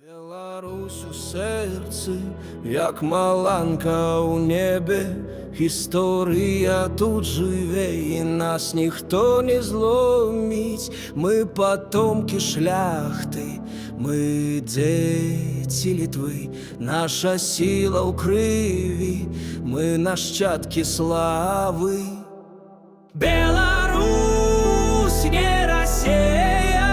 Беларусь у серці, як маланка у небі, історія тут живе, і нас ніхто не зломить. Ми потомки шляхти, ми діти Литви, наша сила у криві, ми нащадки слави. Беларусь не Россия,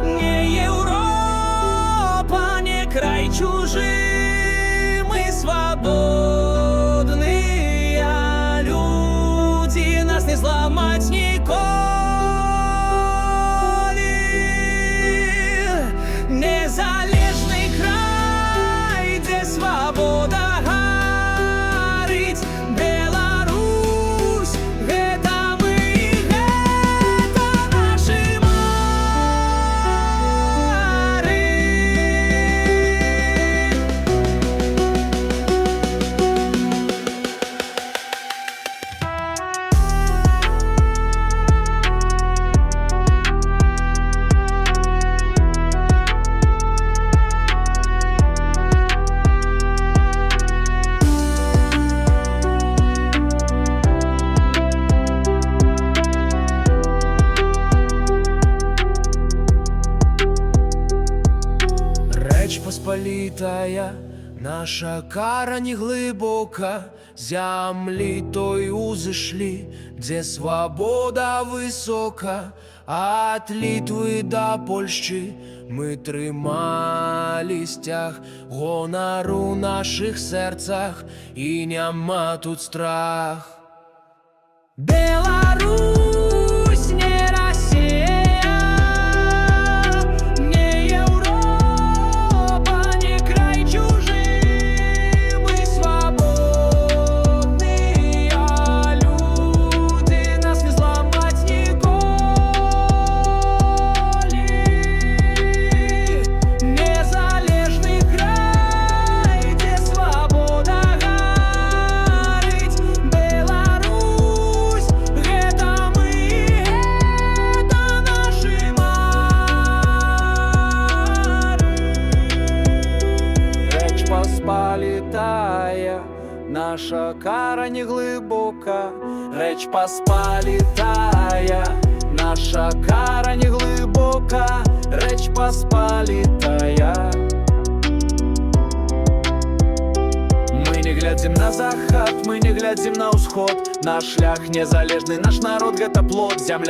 не Европа, не край чужий, мы свободные люди, нас не сломать ніколи. Незалежний край, де свобода горить. Беларусь, гэта мы, гэта наши мары. Речь Посполитая, наша кара не глибока, землі той узышлі, де свобода висока. От Литвы до Польщи мы трымалі сцяг, гонару наших серцах, і няма тут страх. Беларусь не Россия, не Европа, не край чужий, мы свободные люди, нас не зламать ніколи. Незалежний край, де свобода горить. Беларусь, гэта мы, гэта наши мары. Речь Посполитая, наша кара не глибока. Речь Посполитая, наша кара не глибока. Речь Посполитая. Мы не глядзім на захад, мы не глядзім на ўсход. Наш шлях незалежны, наш народ гэта плод, зямля